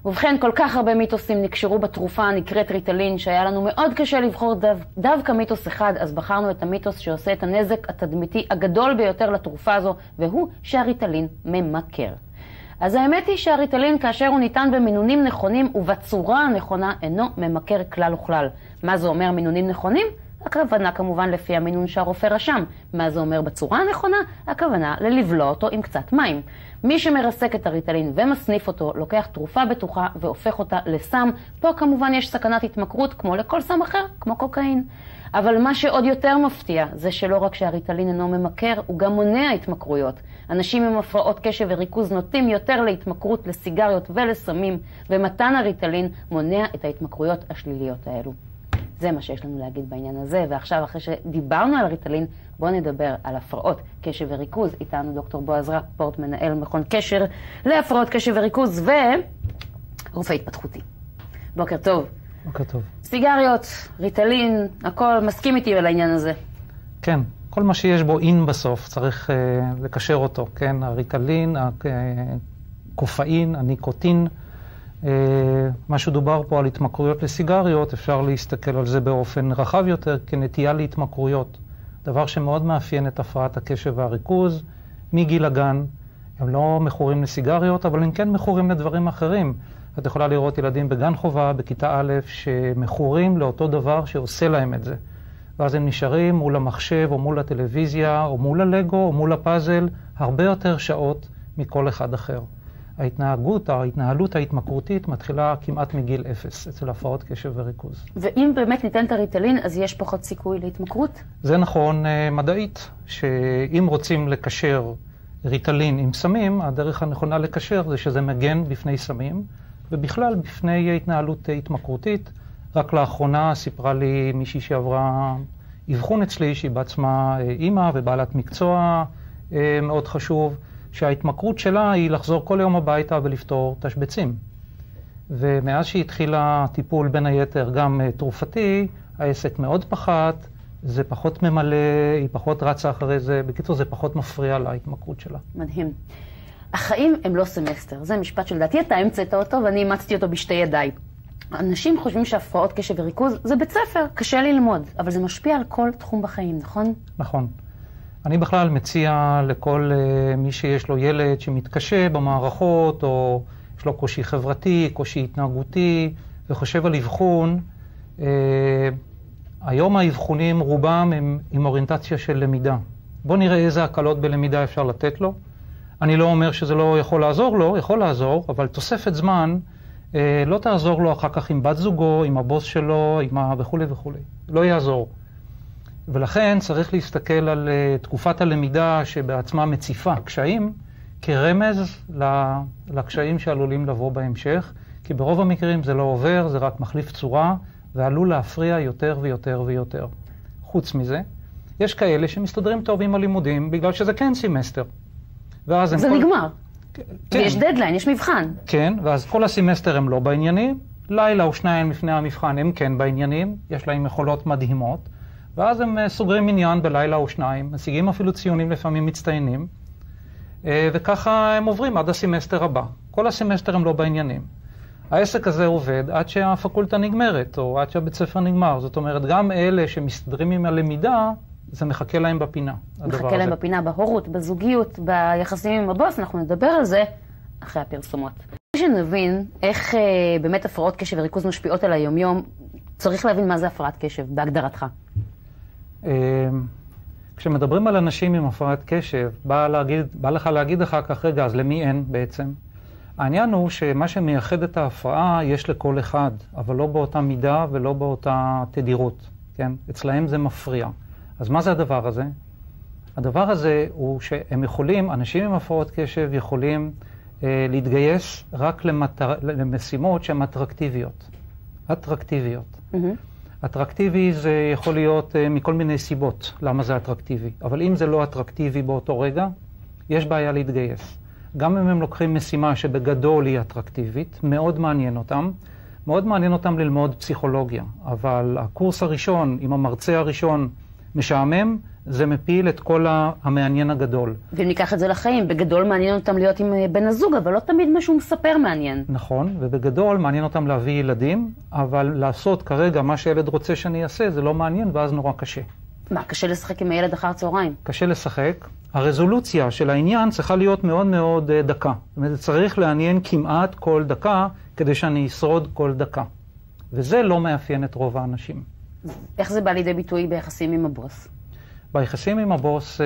ובכן, כל כך הרבה מיתוסים נקשרו בתרופה הנקראת ריטלין, שהיה לנו מאוד קשה לבחור דווקא מיתוס אחד, אז בחרנו את המיתוס שעושה את הנזק התדמיתי הגדול ביותר לתרופה הזו, והוא שהריטלין ממכר. אז האמת היא שהריטלין, כאשר הוא ניתן במינונים נכונים ובצורה הנכונה, אינו ממכר כלל וכלל. מה זה אומר מינונים נכונים? הכוונה כמובן לפי המינון שהרופא רשם. מה זה אומר בצורה הנכונה? הכוונה ללבלוע אותו עם קצת מים. מי שמרסק את הריטלין ומסניף אותו, לוקח תרופה בטוחה והופך אותה לסם. פה כמובן יש סכנת התמכרות כמו לכל סם אחר, כמו קוקאין. אבל מה שעוד יותר מפתיע זה שלא רק שהריטלין אינו ממכר, הוא גם מונע התמכרויות. אנשים עם הפרעות קשב וריכוז נוטים יותר להתמכרות לסיגריות ולסמים, ומתן הריטלין מונע את ההתמכרויות השליליות האלו. זה מה שיש לנו להגיד בעניין הזה, ועכשיו אחרי שדיברנו על ריטלין, בואו נדבר על הפרעות קשב וריכוז. איתנו דוקטור בועז רפפורט, מנהל מכון קשר להפרעות קשב וריכוז ורופא התפתחותי. בוקר טוב. בוקר טוב. סיגריות, ריטלין, הכל מסכים איתי על העניין הזה. כן, כל מה שיש בו אין בסוף צריך לקשר אותו, כן? הריטלין, הקופאין, הניקוטין, מה שדובר פה על התמכרויות לסיגריות, אפשר להסתכל על זה באופן רחב יותר כנטייה להתמכרויות. דבר שמאוד מאפיין את הפרעת הקשב והריכוז. מגיל הגן הם לא מכורים לסיגריות, אבל הם כן מכורים לדברים אחרים. את יכולה לראות ילדים בגן חובה, בכיתה א', שמכורים לאותו דבר שעושה להם את זה. ואז הם נשארים מול המחשב או מול הטלוויזיה או מול הלגו או מול הפאזל הרבה יותר שעות מכל אחד אחר. ההתנהלות ההתמכרותית מתחילה כמעט מגיל 0 אצל הפרעות קשב וריכוז. ואם באמת ניתן את הריטלין, אז יש פחות סיכוי להתמכרות? זה נכון מדעית, שאם רוצים לקשר ריטלין עם סמים, הדרך הנכונה לקשר זה שזה מגן בפני סמים, ובכלל בפני התנהלות התמכרותית. רק לאחרונה סיפרה לי מישהי שעברה אבחון אצלי, שהיא בעצמה אימא ובעלת מקצוע מאוד חשוב, שההתמכרות שלה היא לחזור כל יום הביתה ולפתור תשבצים. ומאז שהתחילה טיפול בין היתר גם תרופתי, העסק מאוד פחת, זה פחות ממלא, היא פחות רצה אחרי זה, בקיצור זה פחות מפריע להתמכרות שלה. מדהים. החיים הם לא סמסטר, זה משפט שלדעתי אתה המצאת אותו ואני אימצתי אותו בשתי ידיי. אנשים חושבים שהפרעות קשב וריכוז זה בית ספר, קשה ללמוד, אבל זה משפיע על כל תחום בחיים, נכון? נכון. אני בכלל מציע לכל מי שיש לו ילד שמתקשה במערכות, או יש לו קושי חברתי, קושי התנהגותי, וחושב על אבחון. היום האבחונים רובם הם עם אוריינטציה של למידה. בואו נראה איזה הקלות בלמידה אפשר לתת לו. אני לא אומר שזה לא יכול לעזור לו, יכול לעזור, אבל תוספת זמן לא תעזור לו אחר כך עם בת זוגו, עם הבוס שלו, וכו' וכו'. לא יעזור. ולכן צריך להסתכל על תקופת הלמידה שבעצמה מציפה קשיים, כרמז לקשיים שעלולים לבוא בהמשך, כי ברוב המקרים זה לא עובר, זה רק מחליף צורה, ועלול להפריע יותר ויותר ויותר. חוץ מזה, יש כאלה שמסתדרים טוב עם הלימודים, בגלל שזה כן סמסטר. זה נגמר. כן. ויש דדליין, יש מבחן. כן, ואז כל הסמסטר הם לא בעניינים, לילה או שניים לפני המבחן הם כן בעניינים, יש להם יכולות מדהימות, ואז הם סוגרים עניין בלילה או שניים, משיגים אפילו ציונים לפעמים מצטיינים, וככה הם עוברים עד הסמסטר הבא. כל הסמסטר הם לא בעניינים. העסק הזה עובד עד שהפקולטה נגמרת, או עד שהבית ספר נגמר. זאת אומרת, גם אלה שמסתדרים עם הלמידה, זה מחכה להם בפינה. מחכה להם בפינה, בהורות, בזוגיות, ביחסים עם הבוס, אנחנו נדבר על זה אחרי הפרסומות. כדי שנבין איך באמת הפרעות קשב וריכוז משפיעות על היומיום, צריך להבין מה זה הפרעת קשב, בהגדרתך. כשמדברים על אנשים עם הפרעת קשב, בא לך להגיד אחר כך, רגע, אז למי אין בעצם? העניין הוא שמה שמייחד את ההפרעה יש לכל אחד, אבל לא באותה מידה ולא באותה תדירות. כן? אצלהם זה מפריע. אז מה זה הדבר הזה? הדבר הזה הוא שהם יכולים, אנשים עם הפרעות קשב יכולים להתגייס רק למשימות שהן אטרקטיביות. אטרקטיביות. אטרקטיבי זה יכול להיות מכל מיני סיבות למה זה אטרקטיבי. אבל אם זה לא אטרקטיבי באותו רגע, יש בעיה להתגייס. גם אם הם לוקחים משימה שבגדול היא אטרקטיבית, מאוד מעניין אותם. מאוד מעניין אותם ללמוד פסיכולוגיה. אבל הקורס הראשון, עם המרצה הראשון, משעמם, זה מפיל את כל המעניין הגדול. ואם ניקח את זה לחיים, בגדול מעניין אותם להיות עם בן הזוג, אבל לא תמיד משהו מספר מעניין. נכון, ובגדול מעניין אותם להביא ילדים, אבל לעשות כרגע מה שילד רוצה שאני אעשה, זה לא מעניין, ואז נורא קשה. מה, קשה לשחק עם הילד אחר צהריים? קשה לשחק. הרזולוציה של העניין צריכה להיות מאוד מאוד דקה. זאת אומרת, זה צריך לעניין כמעט כל דקה, כדי שאני אשרוד כל דקה. וזה לא מאפיין את רוב האנשים. איך זה בא לידי ביטוי ביחסים עם הבוס? ביחסים עם הבוס,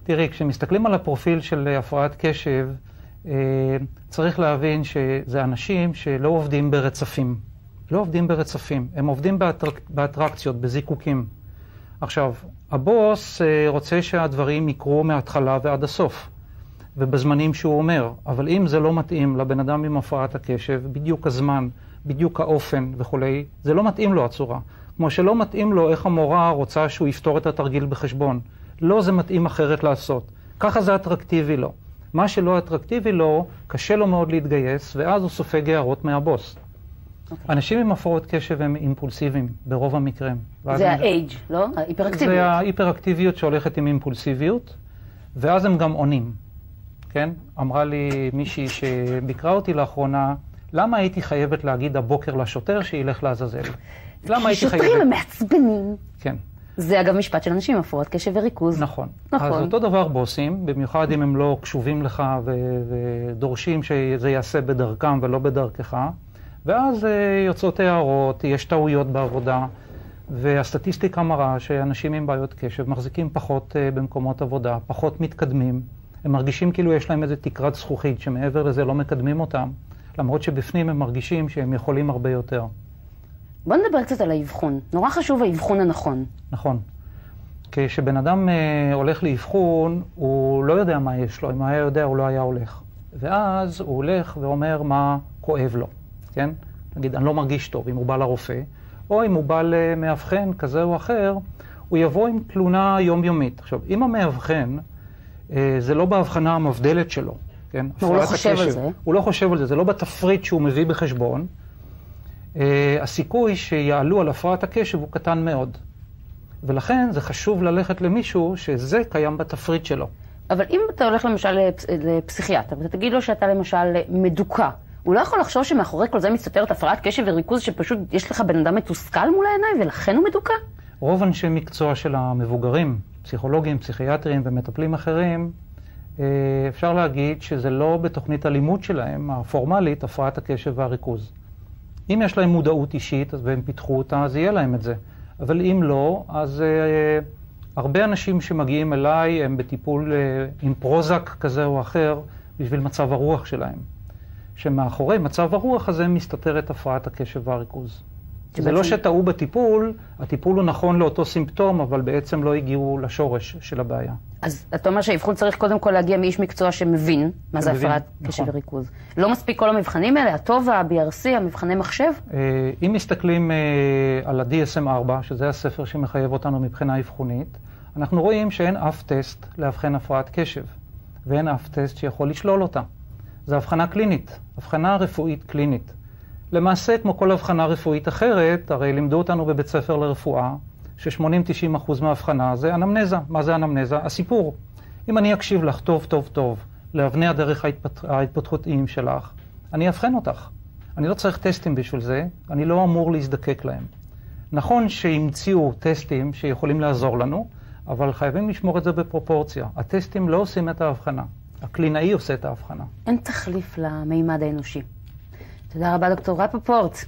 תראי, כשמסתכלים על הפרופיל של הפרעת קשב, צריך להבין שזה אנשים שלא עובדים ברצפים. לא עובדים ברצפים, הם עובדים באטרקציות, בזיקוקים. עכשיו, הבוס רוצה שהדברים יקרו מההתחלה ועד הסוף, ובזמנים שהוא אומר, אבל אם זה לא מתאים לבן אדם עם הפרעת הקשב, בדיוק הזמן, בדיוק האופן וכולי, זה לא מתאים לו הצורה. כמו שלא מתאים לו איך המורה רוצה שהוא יפתור את התרגיל בחשבון. לא, זה מתאים אחרת לעשות. ככה זה אטרקטיבי לו. מה שלא אטרקטיבי לו, קשה לו מאוד להתגייס, ואז הוא סופג הערות מהבוס. אנשים עם הפרעות קשב הם אימפולסיביים ברוב המקרים. זה ה-age, לא? ההיפראקטיביות. זה ההיפראקטיביות שהולכת עם אימפולסיביות, ואז הם גם עונים. כן? אמרה לי מישהי שביקרה אותי לאחרונה, למה הייתי חייבת להגיד הבוקר לשוטר שילך לעזאזל? כי שוטרים הם מעצבנים. כן. זה אגב משפט של אנשים, הפרעות קשב וריכוז. נכון. אז אותו דבר בוסים, במיוחד אם הם לא קשובים לך ודורשים שזה יעשה בדרכם ולא בדרכך, ואז יוצאות הערות, יש טעויות בעבודה, והסטטיסטיקה מראה שאנשים עם בעיות קשב מחזיקים פחות במקומות עבודה, פחות מתקדמים, הם מרגישים כאילו יש להם איזו תקרת זכוכית שמעבר לזה לא מקדמים אותם, למרות שבפנים הם מרגישים שהם יכולים הרבה יותר. בוא נדבר קצת על האבחון. נורא חשוב האבחון הנכון. נכון. כשבן אדם הולך לאבחון, הוא לא יודע מה יש לו. אם היה יודע, הוא לא היה הולך. ואז הוא הולך ואומר מה כואב לו. כן? נגיד, אני לא מרגיש טוב אם הוא בא לרופא, או אם הוא בא למאבחן כזה או אחר, הוא יבוא עם תלונה יומיומית. עכשיו, אם המאבחן, זה לא בהבחנה המבדלת שלו. כן? הוא לא חושב על זה. הוא לא חושב על זה. זה לא בתפריט שהוא מביא בחשבון. הסיכוי שיעלו על הפרעת הקשב הוא קטן מאוד. ולכן זה חשוב ללכת למישהו שזה קיים בתפריט שלו. אבל אם אתה הולך למשל לפסיכיאטר, ואתה תגיד לו שאתה למשל מדוכא, הוא לא יכול לחשוב שמאחורי כל זה מסתתרת הפרעת קשב וריכוז שפשוט יש לך בן אדם מתוסכל מול העיניים ולכן הוא מדוכא? רוב אנשי מקצוע של המבוגרים, פסיכולוגים, פסיכיאטרים ומטפלים אחרים, אפשר להגיד שזה לא בתוכנית הלימוד שלהם, הפורמלית, הפרעת הקשב והריכוז. אם יש להם מודעות אישית והם פיתחו אותה, אז יהיה להם את זה. אבל אם לא, אז הרבה אנשים שמגיעים אליי הם בטיפול עם פרוזק כזה או אחר בשביל מצב הרוח שלהם. שמאחורי מצב הרוח הזה מסתתרת הפרעת הקשב והריכוז. זה לא שטעו בטיפול, הטיפול הוא נכון לאותו סימפטום, אבל בעצם לא הגיעו לשורש של הבעיה. אז אתה אומר שהאבחון צריך קודם כל להגיע מאיש מקצוע שמבין מה זה הפרעת קשב וריכוז. לא מספיק כל המבחנים האלה, הטובה, ה-BRC, המבחני מחשב? אם מסתכלים על ה-DSM-4, שזה הספר שמחייב אותנו מבחינה אבחונית, אנחנו רואים שאין אף טסט להבחן הפרעת קשב, ואין אף טסט שיכול לשלול אותה. זו הבחנה קלינית, הבחנה רפואית קלינית. למעשה, כמו כל הבחנה רפואית אחרת, הרי לימדו אותנו בבית ספר לרפואה, ש-80-90% מההבחנה זה אנמנזה. מה זה אנמנזה? הסיפור. אם אני אקשיב לך טוב טוב טוב, לאבני הדרך ההתפתחותיים שלך, אני אבחן אותך. אני לא צריך טסטים בשביל זה, אני לא אמור להזדקק להם. נכון שהמציאו טסטים שיכולים לעזור לנו, אבל חייבים לשמור את זה בפרופורציה. הטסטים לא עושים את ההבחנה. הקלינאי עושה את ההבחנה. אין תחליף למימד האנושי. תודה רבה דוקטור רפפורט.